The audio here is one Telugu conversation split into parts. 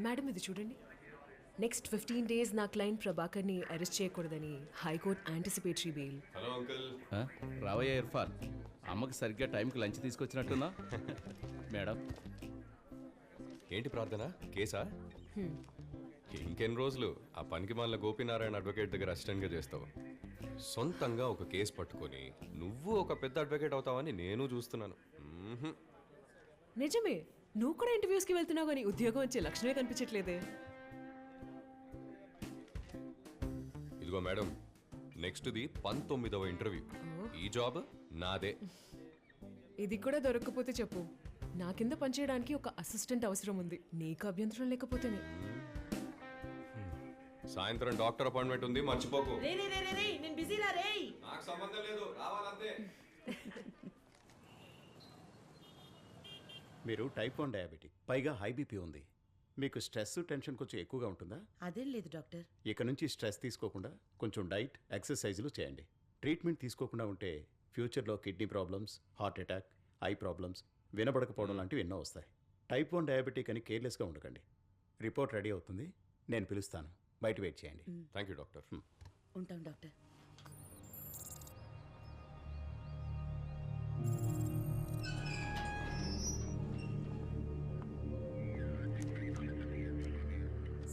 మేడం ఇది చూడండి. నెక్స్ట్ 15 days నా క్లయింట్ ప్రభాకర్ని అరెస్ట్ చేయకూడదని high court anticipatory bail. Hello uncle. రావయ్య ఇర్ఫాన్, అమ్మకి సరిగ్గా టైంకి లంచ్ తీసుకొచ్చినట్టున్నా. మేడం ఏంటి ప్రార్థన, కేసా? ఇంకెన్ని రోజులు ఆ పనికి మాలిన గోపీనారాయణ అడ్వకేట్ దగ్గర అసిస్టెంట్గా చేస్తావు? సొంతంగా ఒక కేసు పట్టుకొని నువ్వు ఒక పెద్ద అడ్వకేట్ అవుతావని నేను చూస్తున్నాను. నిజమే, నువ్వు కూడా ఇంటర్వ్యూస్కి వెళ్తున్నావు కానీ ఉద్యోగం వచ్చే లక్షణమే కనిపించట్లేదే. ఇదిగో మేడం, నెక్స్ట్ది 19వ ఇంటర్వ్యూ. ఈ జాబ్ నాదే. ఇది కూడా దొరకకపోతే చెప్పు, నా కింద పనిచేయడానికి ఒక అసిస్టెంట్ అవసరం ఉంది. నీకు అభ్యంతరం లేకపోతేనే. సాయంత్రం డాక్టర్ అపాయింట్మెంట్ ఉంది, మర్చిపోకు. నేను బిజీలా రే. నాకు సంబంధం లేదు, రావాలంతే. మీరు టైప్ 1 డయాబెటిక్, పైగా హై బీపీ ఉంది. మీకు స్ట్రెస్ టెన్షన్ కొంచెం ఎక్కువగా ఉంటుందా? అదేం లేదు డాక్టర్. ఇక నుంచి స్ట్రెస్ తీసుకోకుండా కొంచెం డైట్ ఎక్సర్సైజులు చేయండి. ట్రీట్మెంట్ తీసుకోకుండా ఉంటే ఫ్యూచర్లో kidney problems, heart attack, eye problems, వినబడకపోవడం లాంటివి ఎన్నో వస్తాయి. టైప్ 1 డయాబెటిక్ అని కేర్లెస్గా ఉండకండి. రిపోర్ట్ రెడీ అవుతుంది, నేను పిలుస్తాను, బయట వెయిట్ చేయండి. Thank you doctor. ఉంటాం డాక్టర్.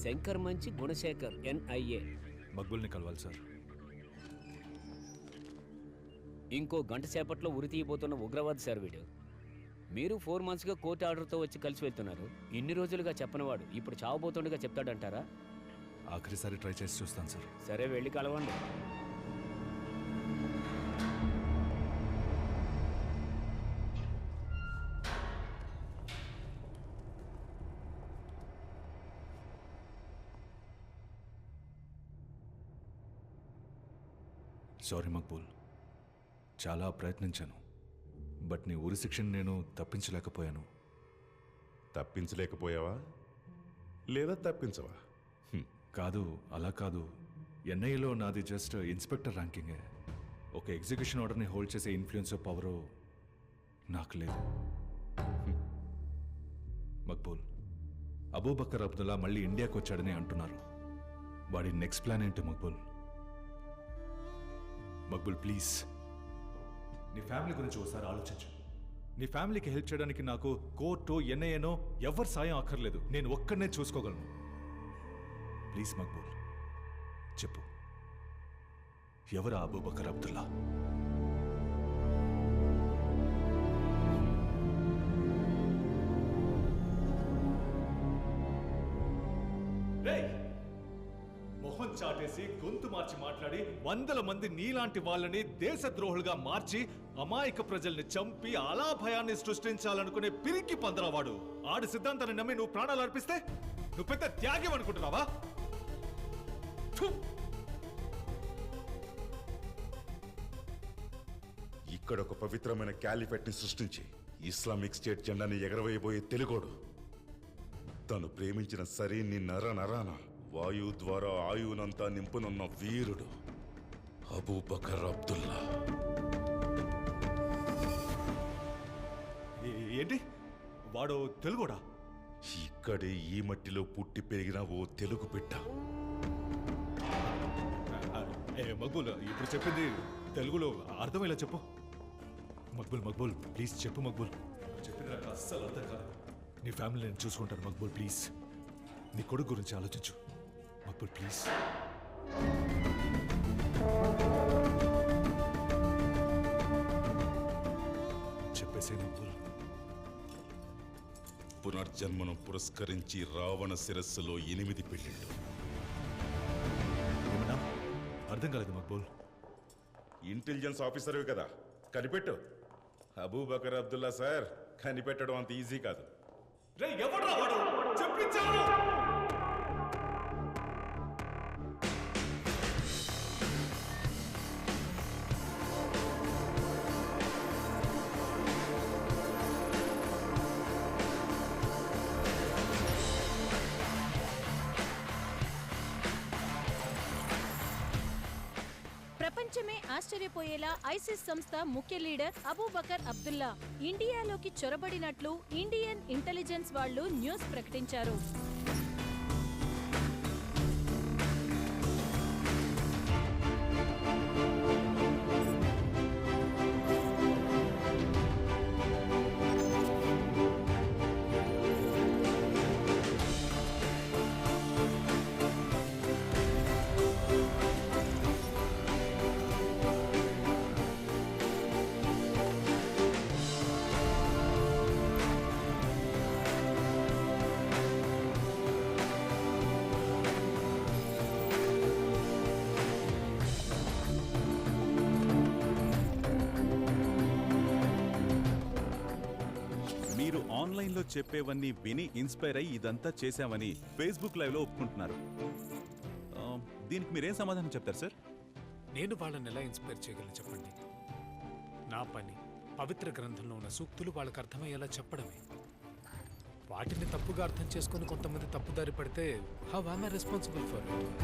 శంకర్ మంచి గుణశేఖర్ NIA. మక్బుల్ని కలవాలి సార్. ఇంకో గంట సేపట్లో ఉరి తీయబోతున్న ఉగ్రవాది సార్ వీడు. మీరు 4 monthsగా కోర్టు ఆర్డర్తో వచ్చి కలిసి వెళ్తున్నారు. ఇన్ని రోజులుగా చెప్పనివాడు ఇప్పుడు చావబోతుండగా చెప్తాడంటారా? ఆఖరిసారి ట్రై చేసి చూస్తాను సార్. సరే వెళ్ళి కలవండి. సారీ మక్బూల్, చాలా ప్రయత్నించాను, బట్ నీ ఉరి శిక్షను నేను తప్పించలేకపోయాను. తప్పించలేకపోయావా లేదా తప్పించవా? కాదు, అలా కాదు. NIAలో నాది జస్ట్ ఇన్స్పెక్టర్ ర్యాంకింగే. ఒక ఎగ్జిక్యూషన్ ఆర్డర్ని హోల్డ్ చేసే ఇన్ఫ్లుయెన్స్ పవరు నాకు లేదు. మక్బూల్, అబూబకర్ అబ్దుల్లా మళ్ళీ ఇండియాకి వచ్చాడని అంటున్నారు. వాడి నెక్స్ట్ ప్లాన్ ఏంటి మక్బూల్? మక్బుల్ ప్లీజ్, నీ ఫ్యామిలీ గురించి ఒకసారి ఆలోచించు. నీ ఫ్యామిలీకి హెల్ప్ చేయడానికి నాకు కోర్టు, NIAనో ఎవరి సాయం అక్కర్లేదు. నేను ఒక్కడనే చూసుకోగలను. ప్లీజ్ మక్బుల్, చెప్పు, ఎవరు అబూబకర్ అబ్దుల్లా? మొహం చాటేసి గొంతు మార్చి మాట్లాడి 100 మంది నీలాంటి వాళ్ళని దేశద్రోహులుగా మార్చి అమాయక ప్రజల్ని చంపి అలా భయాన్ని సృష్టించాలనుకునే పిరికి పందరవాడు. ఆడి సిద్ధాంతాన్ని నమ్మి నువ్వు ప్రాణాలు అర్పిస్తే నువ్వు పెద్ద త్యాగం అనుకుంటున్నావా? ఇక్కడ ఒక పవిత్రమైన క్యాలిఫెట్ ని సృష్టించి ఇస్లామిక్ స్టేట్ జెండాని ఎగరవేయబోయే తెలుగోడు, తను ప్రేమించిన సరీని నర నరాన వాయు ద్వారా ఆయువునంతా నింపునున్న వీరుడు అబూబకర్ అబ్దుల్లా. ఏంటి వాడు తెలుగోడా? ఇక్కడే ఈ మట్టిలో పుట్టి పెరిగిన ఓ తెలుగు బిడ్డ. మక్బూల్, ఇప్పుడు చెప్పింది తెలుగులో అర్థమయ్యేలా చెప్పు. మక్బూల్ ప్లీజ్ చెప్పు మక్బూల్. చెప్పింది నాకు అస్సలు అర్థం కాదు. నీ ఫ్యామిలీ నేను చూసుకుంటాను మక్బూల్, ప్లీజ్. నీ కొడుకు గురించి ఆలోచించు మక్బూల్, ప్లీజ్. చెప్పేసే మక్బూల్. పునర్జన్మను పురస్కరించి రావణ శిరస్సులో 8 పెళ్ళిళ్ళు. ఏమన్నా అర్థం కాలేదు మక్బూల్. ఇంటెలిజెన్స్ ఆఫీసర్వి కదా, కనిపెట్టు. అబూబకర్ అబ్దుల్లా సార్, కనిపెట్టడం అంత ఈజీ కాదు. ప్రపంచమే ఆశ్చర్యపోయేలా ఐసిస్ సంస్థ ముఖ్య లీడర్ అబూబకర్ అబ్దుల్లా ఇండియాలోకి చొరబడినట్లు ఇండియన్ ఇంటెలిజెన్స్ వాళ్ళు న్యూస్ ప్రకటించారు. ఆన్లైన్లో చెప్పేవన్నీ విని ఇన్స్పైర్ అయ్యి ఇదంతా చేశామని ఫేస్బుక్ లైవ్లో ఒప్పుకుంటున్నారు. దీనికి మీరేం సమాధానం చెప్తారు సార్? నేను వాళ్ళని ఎలా ఇన్స్పైర్ చేయగలను చెప్పండి? నా పని పవిత్ర గ్రంథంలో ఉన్న సూక్తులు వాళ్ళకి అర్థమయ్యేలా చెప్పడమే. వాటిని తప్పుగా అర్థం చేసుకుని కొంతమంది తప్పుదారి పడితే how am I responsible for it?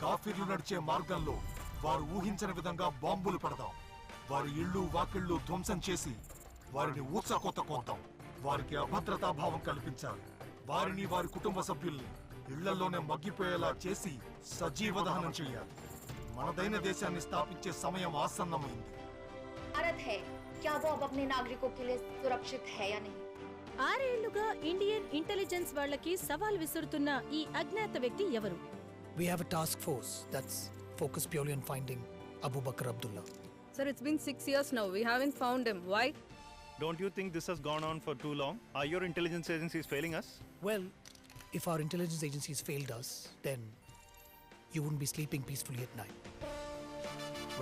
కాఫీర్లు నడిచే మార్గంలో వారు ఊహించని విధంగా బాంబులు పెడదాం. వారి ఇళ్ళు వాకిళ్ళు ధ్వంసం చేసి వారిని ఊచకోత కోద్దాం. వారికి అభద్రతా భావం కల్పించాలి. వారిని వారి కుటుంబ సభ్యుల్ని ఇళ్లలోనే మగ్గిపోయేలా చేసి సజీవ దహనం చేయాలి. మనదైన దేశాన్ని స్థాపించే సమయం ఆసన్నమైంది. भारत है क्या वो अब अपने नागरिकों के लिए सुरक्षित है या नहीं? 6 ఏళ్లుగా ఇండియన్ ఇంటెలిజెన్స్ వాళ్ళకి సవాల్ విసురుతున్న ఈ అజ్ఞాత వ్యక్తి ఎవరు? We have a task force that's focused purely on finding Abu Bakr Abdullah. Sir, it's been 6 years now. We haven't found him. Why? Don't you think this has gone on for too long? Are your intelligence agencies failing us? Well, if our intelligence agencies failed us, then you wouldn't be sleeping peacefully at night.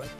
Right?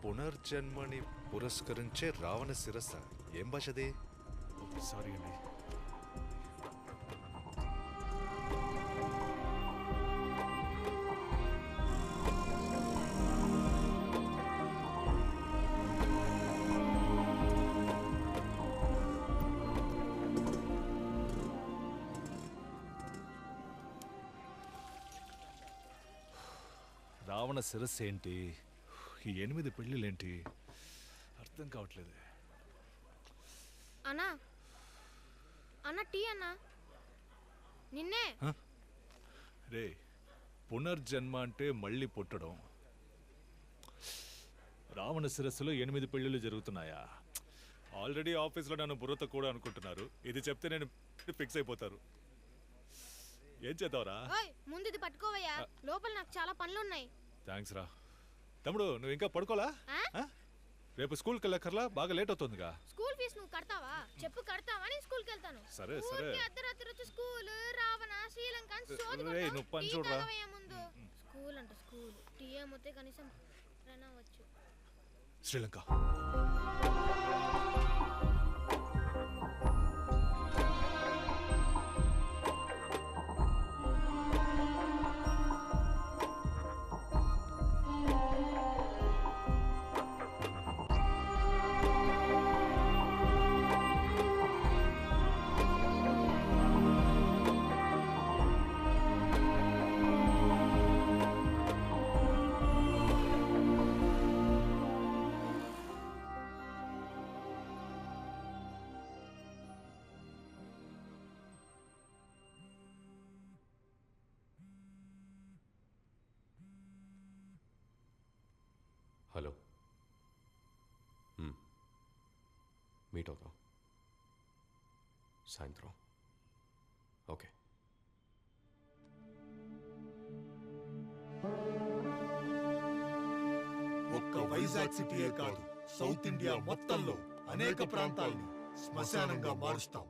పునర్జన్మని పురస్కరించే Ravana శిరస్స. ఏం భాషది? సారీ అండి. రావణ శిరస్సు ఏంటి? ఈ 8 పెళ్ళిళ్ళేంటి? అర్థం కావట్లేదు. అన్నా అన్న టీ అన్నా నిన్నే. రే, పునర్జన్మ అంటే మళ్ళీ పుట్టడం. రావణ శిరస్సులో 8 పెళ్ళిళ్ళు జరుగుతున్నాయా? ఆల్రెడీ ఆఫీస్లో నన్ను బుర్రతో కూడా అనుకుంటున్నారు. ఇది చెప్తే నేను ఫిక్స్ అయిపోతారు. ఏం చేద్దావరా? ముందు ఇది పట్టుకోవయ్యా, లోపల నాకు చాలా పనులున్నాయి. థ్యాంక్స్ రా. తమ్ముడు, నువ్వు ఇంకా పడుకోలా? రేపు స్కూల్కి వెళ్ళక్కర్లా? బాగా లేట్ అవుతుందిగా. స్కూల్ ఫీజు నువ్వు కడతావా? చెప్పు కడతావా? నేను స్కూల్కి వెళ్తాను. సరే సరే. అర్ధరాత్రి వచ్చి స్కూల్, రావణ, శ్రీలంక నువ్వు పని చూడరా. ముందు స్కూల్ అంటే స్కూల్, టీ ఏమొస్తే కనీసం వచ్చు. శ్రీలంక. హలో, మీట్ అవుతాం సాయంత్రం. ఓకే. ఒక్క వైజాగ్ సిటీయే కాదు, సౌత్ ఇండియా మొత్తంలో అనేక ప్రాంతాల్ని శ్మశానంగా మారుస్తాం.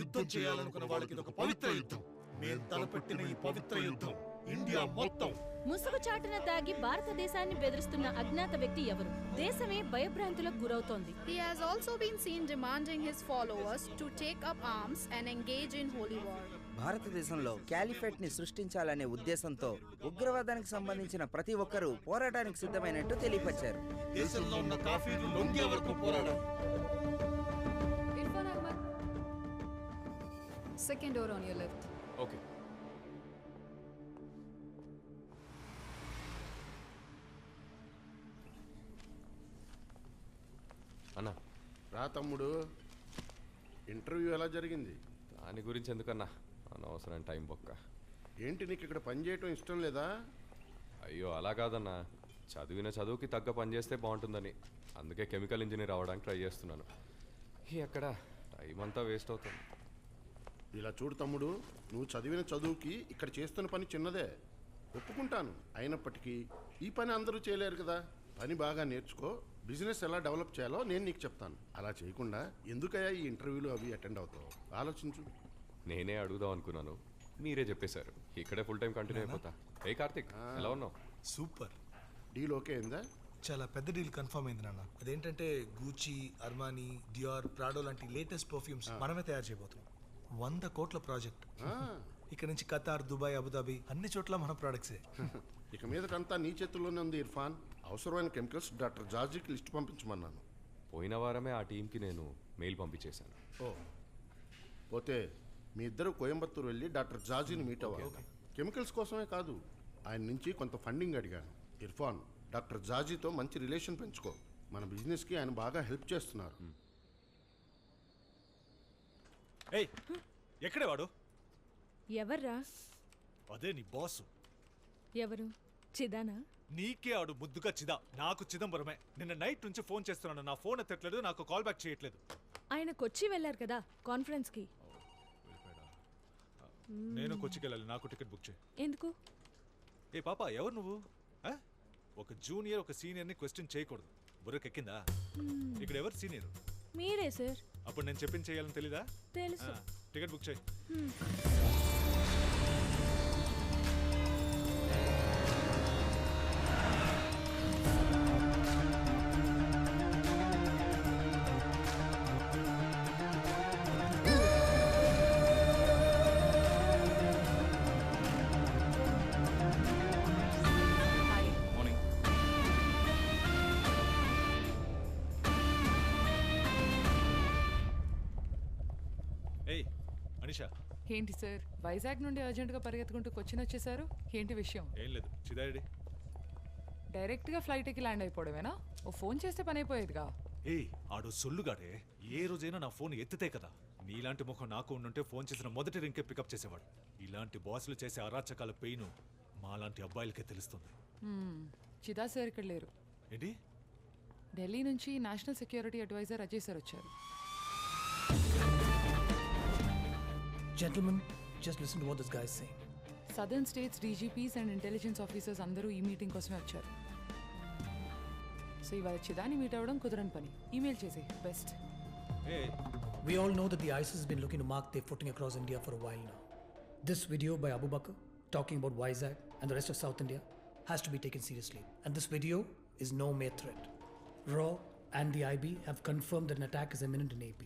యుద్ధం చేయాలనుకున్న వాళ్ళకి ఇది ఒక పవిత్ర యుద్ధం. మేం తలపెట్టిన ఈ పవిత్ర యుద్ధం ఇండియా మొత్తం. ముసుగు చాటున దాగి భారతదేశాన్ని బెదిరిస్తున్న అజ్ఞాత వ్యక్తి ఎవరు? దేశమే భయభ్రాంతులకు గురవుతోంది. He has also been seen demanding his followers to take up arms and engage in holy war. భారతదేశంలో క్యాలిఫేట్ ని సృష్టించాలనే ఉద్దేశంతో ఉగ్రవాదానికి సంబంధించిన ప్రతి ఒక్కరూ పోరాటానికి సిద్ధమైనట్టు తెలియపరిచారు. దేశంలో ఉన్న కాఫీలు లొంగే వరకు పోరాడాలి. Second door on your left. Okay. అన్నా రా తమ్ముడు, ఇంటర్వ్యూ ఎలా జరిగింది? దాని గురించి ఎందుకన్నా, అనవసరం టైం బొక్క. ఏంటి నీకు ఇక్కడ పని చేయటం ఇష్టం లేదా? అయ్యో అలా కాదన్నా, చదివిన చదువుకి తగ్గ పని చేస్తే బాగుంటుందని అందుకే కెమికల్ ఇంజనీర్ అవ్వడానికి ట్రై చేస్తున్నాను. ఎక్కడ టైం అంతా వేస్ట్ అవుతుంది. ఇలా చూడు తమ్ముడు, నువ్వు చదివిన చదువుకి ఇక్కడ చేస్తున్న పని చిన్నదే, ఒప్పుకుంటాను. అయినప్పటికీ ఈ పని అందరూ చేయలేరు కదా. పని బాగా నేర్చుకో, బిజినెస్ ఎలా డెవలప్ చేయాలో నేను నీకు చెప్తాను. అలా చేయకుండా ఎందుకయ్యా ఈ ఇంటర్వ్యూలు అవి అటెండ్ అవుతావు? ఆలోచించు. నేనే అడుగుదాం అనుకున్నాను, మీరే చెప్పేశారు. ఇక్కడే ఫుల్ టైం కంటిన్యూ అయిపోతా. ఏ కార్తిక్, ఎలా ఉన్నావు? సూపర్. డీల్ ఓకే అయిందా? చాలా పెద్ద డీల్ కన్ఫర్మ్ అయింది నాన్న. అదేంటంటే గూచి, అర్మానీ, డియోర్, ప్రాడో లాంటి లేటెస్ట్ పర్ఫ్యూమ్స్ మనమే తయారు చేయబోతున్నాం. 100 కోట్ల ప్రాజెక్ట్. ఇక్కడ నుంచి ఖతార్, దుబాయ్, అబుదాబి అన్ని చోట్ల మన ప్రోడక్ట్సే. ఇక మీదటంతా నీ చేతుల్లోనే ఉంది ఇర్ఫాన్. అవసరమైన కెమికల్స్ డాక్టర్ జార్జీకి లిస్ట్ పంపించమన్నాను. పోయిన వారమే ఆ టీంకి నేను మెయిల్ పంపించేశాను. ఓ, పోతే మీ ఇద్దరు కోయంబత్తూరు వెళ్ళి డాక్టర్ జార్జీని మీట్ అవ్వాలి. కెమికల్స్ కోసమే కాదు, ఆయన నుంచి కొంత ఫండింగ్ అడిగాను. ఇర్ఫాన్, డాక్టర్ జార్జీతో మంచి రిలేషన్ పెంచుకో. మన బిజినెస్కి ఆయన బాగా హెల్ప్ చేస్తున్నారు. ఏయ్, ఎక్కడే వాడు? ఎవర్రా? అదే నీ బాస్. ఎవరు? చిదానా? నీకే ఆడు ముద్దుగా చిదా, నాకు చిదంబరమే. నిన్న నైట్ నుంచి ఫోన్ చేస్తున్నాను, నా ఫోన్ ఎత్తట్లేదు, నాకు కాల్ బ్యాక్ చేయట్లేదు. ఆయన కొచ్చి వెళ్ళారు కదా కాన్ఫరెన్స్ కి. నేను కొచ్చికి వెళ్ళాలి, నాకు టికెట్ బుక్ చేయి. ఎందుకు? ఏ పాప, ఎవరు నువ్వు? ఒక జూనియర్ ఒక సీనియర్ని క్వశ్చన్ చేయకూడదు. బుర్రకెక్కిందా? ఇక్కడ ఎవరు సీనియర్? మీరే సార్. అప్పుడు నేను చెప్పింది చేయాలని తెలీదా? తెలుసు. టికెట్ బుక్ చేయి. ఏంటి సార్, వైజాగ్ నుండి అర్జెంట్గా పరిగెత్తుకుంటూ కొచ్చిన్ వచ్చేసారు? ఏంటి విషయం? ఏం లేదు, చిదారెడ్డి డైరెక్ట్గా ఫ్లైట్ ఎక్కి ల్యాండ్ అయిపోవడమేనా? ఓ ఫోన్ చేస్తే పని అయిపోయేదిగా. ఏయ్, ఆడు సొల్లుగాడే. ఏ రోజైనా నా ఫోన్ ఎత్తితే కదా. నీలాంటి ముఖం నాకు ఉండుంటే ఫోన్ చేసిన మొదటి రింకే పికప్ చేసేవాడు. ఇలాంటి బాసులు చేసే అరాచకాల పెయిన్ మాలాంటి అబ్బాయిలకే తెలుస్తుంది. చిదా సార్ ఇక్కడ లేరు. ఏంటి? ఢిల్లీ నుంచి national security advisor Ajay sir వచ్చారు. Gentlemen, just listen to what this guy is saying. Southern states DGP's and intelligence officers అందరూ ఈ మీటింగ్ కోసమే వచ్చారు. సో ఇవాళ చిదాని మీట్ అవ్వడం కుదరని పని. ఈమెయిల్ చేసి best. We all know that the ISIS has been looking to mark their footing across India for a while now. This video by Abu Bakr talking about Vizag and the rest of South India has to be taken seriously. And this video is no mere threat. RAW and the IB have confirmed that an attack is imminent in AP.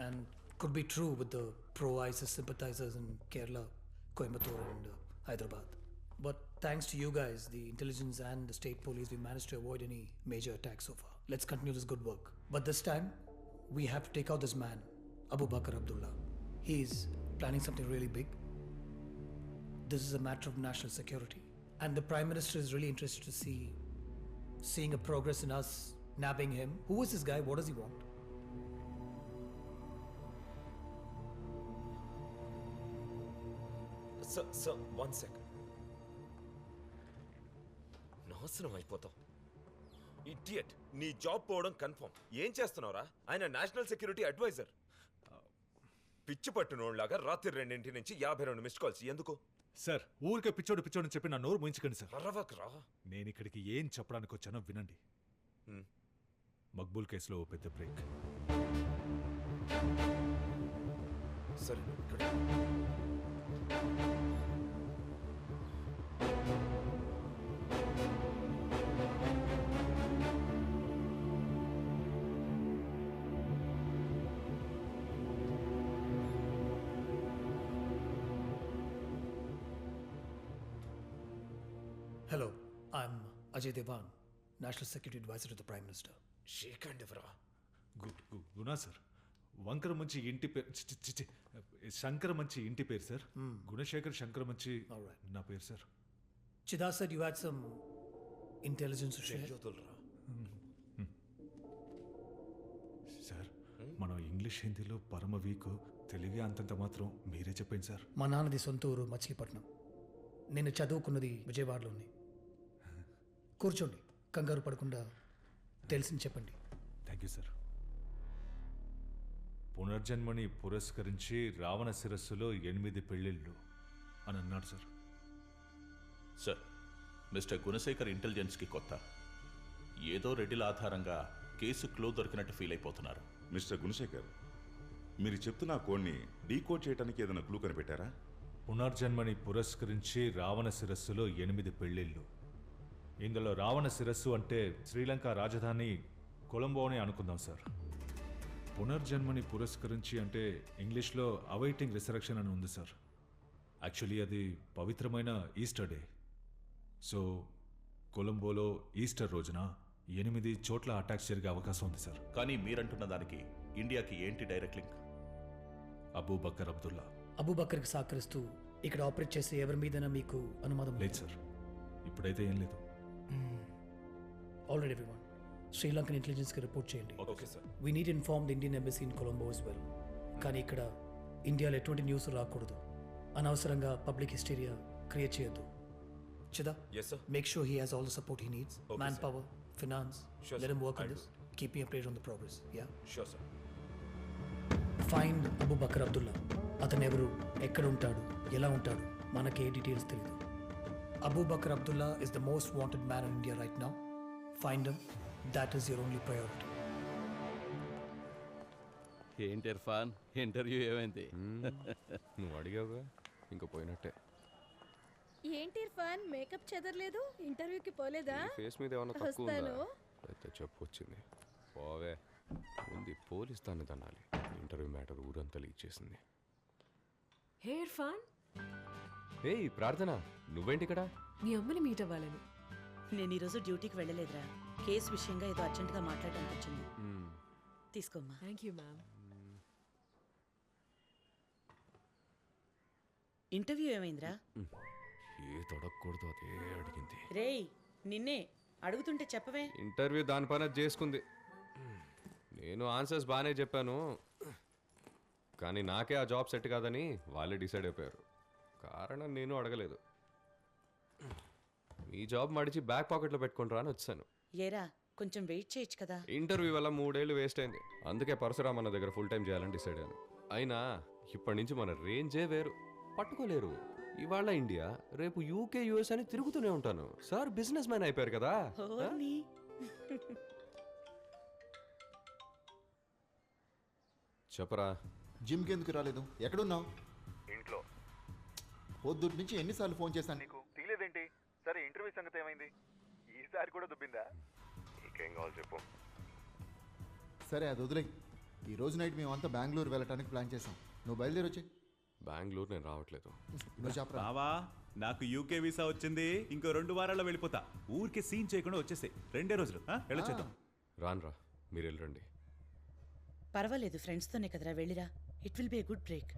And could be true with the pro-ISIS sympathizers in Kerala, Coimbatore and Hyderabad. But thanks to you guys, the intelligence and the state police, we managed to avoid any major attacks so far. Let's continue this good work. But this time, we have to take out this man, Abu Bakr Abdullah. He's planning something really big. This is a matter of national security. And the Prime Minister is really interested to seeing a progress in us nabbing him. Who is this guy? What does he want? Sir 1 second. నాశనం అయిపోతావు ఇడియట్. నీ జాబ్ పోవడం కన్ఫర్మ్. ఏం చేస్తున్నావురా? ఆయన నేషనల్ సెక్యూరిటీ అడ్వైజర్. పిచ్చి పట్టునోళ్ళలాగా రాత్రి 2 నుంచి 52 మిస్డ్ కాల్స్ ఎందుకు? సార్, ఊరికే పిచ్చోడు పిచ్చోడు చెప్పి నా నోరు ముయించకండి సార్. అరవకరా. నేను ఇక్కడికి ఏం చెప్పడానికి వచ్చానో వినండి. మక్బూల్ కేసులో పెద్ద బ్రేక్. సరే ఇక్కడ Hello, I'm Ajay Devan, National Security Advisor to the Prime Minister. షేక్ అండ్ ఎవరా? గునా సార్, వంకరమంచి ఇంటి పేరు శంకరమంచి ఇంటి పేరు సార్. గుణశేఖర్ శంకరమంచి నా పేరు sir. Chida said you had some intelligence to share. Sir మనం ఇంగ్లీష్ హిందీలో పరమ వీక్, తెలుగే అంతంత మాత్రం మీరే చెప్పండి సార్. మా నాన్నది సొంత ఊరు మచిలీపట్నం. నేను చదువుకున్నది విజయవాడలోని. కూర్చోండి, కంగారు పడకుండా తెలిసింది చెప్పండి. Thank you sir. పునర్జన్మని పురస్కరించి రావణ శిరస్సులో 8 పెళ్ళిళ్ళు అని అన్నాడు సార్. సార్, మిస్టర్ గుణశేఖర్ ఇంటెలిజెన్స్కి కొత్త. ఏదో రెడ్డిల ఆధారంగా కేసు క్లో దొరికినట్టు ఫీల్ అయిపోతున్నారు. మిస్టర్ గుణశేఖర్, మీరు చెప్తున్న కోడ్ని డీకోడ్ చేయడానికి ఏదైనా క్లూ కనిపెట్టారా? పునర్జన్మని పురస్కరించి రావణ శిరస్సులో 8 పెళ్ళిళ్ళు. ఇందులో రావణ శిరస్సు అంటే శ్రీలంక రాజధాని కొలంబో అని అనుకుందాం సార్. పునర్జన్మని పురస్కరించి అంటే ఇంగ్లీష్లో అవైటింగ్ రిసరక్షన్ అని ఉంది సార్. యాక్చువల్లీ అది పవిత్రమైన ఈస్టర్ డే. సో కొలంబోలో ఈస్టర్ రోజున 8 చోట్ల అటాక్స్ జరిగే అవకాశం ఉంది సార్. కానీ మీరంటున్న దానికి ఇండియాకి ఏంటి డైరెక్ట్ లింక్? అబూబకర్ అబ్దుల్లా. అబూబకర్కి సహకరిస్తూ ఇక్కడ ఆపరేట్ చేసే ఎవరి మీదైనా మీకు అనుమానం లేదు సార్, ఇప్పుడైతే ఏం లేదు. ఆల్రెడీ ఎవ్రీవన్ శ్రీలంకన్ ఇంటెలిజెన్స్కి రిపోర్ట్ చేయండి. Okay sir. We need inform the Indian embassy in Colombo as well. కానీ ఇక్కడ ఇండియాలో ఎటువంటి న్యూస్ రాకూడదు. అనవసరంగా పబ్లిక్ హిస్టీరియా క్రియేట్ చేయొద్దు. Chida, yes sir. Make sure he has all the support he needs. Okay, manpower, finance. Sure, Let sir. him work on I'll this. Keep me updated on the progress. Yeah. Sure sir. Find Abu Bakr Abdullah. అతను ఎవరు, ఎక్కడ ఉంటాడు, ఎలా ఉంటాడు, మనకి ఏ డీటెయిల్స్ తెలియదు. Abu Bakr Abdullah is the most wanted man in India right now. Find him. That is your only priority. ఏంటి ఇర్ఫాన్, ఇంటర్వ్యూ ఏమైంది? నువ్వు అడిగావుగా, ఇంకా పోయినట్టే. ఏంటి ఇర్ఫాన్, మేకప్ చెదరలేదు, ఇంటర్వ్యూకి పోలేదా? ఫేస్ మీద ఏమన్నా తక్కువ వస్తాను. ఉందా? అయితే చెప్పు వచ్చింది. పోవే, ఉంది పోలీస్ దాన్ని తన్నాలి. ఇంటర్వ్యూ మ్యాటర్ ఊరంతా లీక్ చేసింది. హే ఇర్ఫాన్, ఏయ్ ప్రార్థన, నువ్వేంటి ఇక్కడ? మీ అమ్మని మీట్ అవ్వాలని. నేను ఈరోజు డ్యూటీకి వెళ్ళలేదురా. కేసు విషయంగా ఏదో అర్జెంటుగా మాట్లాడడానికి వచ్చింది. తీసుకోమ్మా. Thank you ma'am. ఇంటర్వ్యూ ఏమైందిరా? ఏ తొడగకూడదు అదే అడిగింది. రేయ్, నిన్నే అడుగుతుంటే చెప్పవే. ఇంటర్వ్యూ దాని పని అది చేసుకుంది. నేను ఆన్సర్స్ బాగానే చెప్పాను, కానీ నాకే ఆ జాబ్ సెట్ కాదని వాళ్ళే డిసైడ్ అయిపోయారు. కారణం నేను అడగలేదు. ఈ జాబ్ మడిచి బ్యాక్ పాకెట్లో పెట్టుకుంటారా అని వచ్చాను. ఏరా, కొంచెం వెయిట్ చేయొచ్చు కదా. ఇంటర్వ్యూ వల్ల 3 ఏళ్ళు వేస్ట్ అయింది. అందుకే పరశురామ్ అన్న దగ్గర ఫుల్ టైం చేయాలని డిసైడ్ అయ్యాను. అయినా ఇప్పటి నుంచి మన రేంజే వేరు, పట్టుకోలేరు. ఇవాళ ఇండియా, రేపు యూకే యూఎస్ అని తిరుగుతూనే ఉంటాను. సార్ బిజినెస్ మ్యాన్ అయిపోయారు కదా. చెప్పరా. జిమ్కి ఎందుకు రాలేదు? ఎక్కడున్నావు? ఇంట్లో. పొద్దుటి నుంచి ఎన్నిసార్లు ఫోన్ చేశాను నీకు? తీలేదేంటి? సరే, ఇంటర్వ్యూ సంగతి ఏమైంది? ఈసారి కూడా దుబ్బిందా? నీకేం కావాలి చెప్పు. సరే, అది వదిలే. ఈ రోజు నైట్ మేమంతా బెంగళూరు వెళ్ళటానికి ప్లాన్ చేసాం. నువ్వు బయలుదేరి వచ్చి. బెంగళూరు నేను రావట్లేదు. నువ్వు చెప్పరా. బావా, నాకు యూకే వీసా వచ్చింది. ఇంకో 2 వారాల్లో వెళ్ళిపోతా. ఊరికే సీన్ చేయకుండా వచ్చేసాయి. 2 రోజులు వెళ్ళొచ్చేద్దాం. రాన్రా, మీరు వెళ్ళండి. పర్వాలేదు, ఫ్రెండ్స్తోనే కదరా, వెళ్ళిరా. It will be a good break.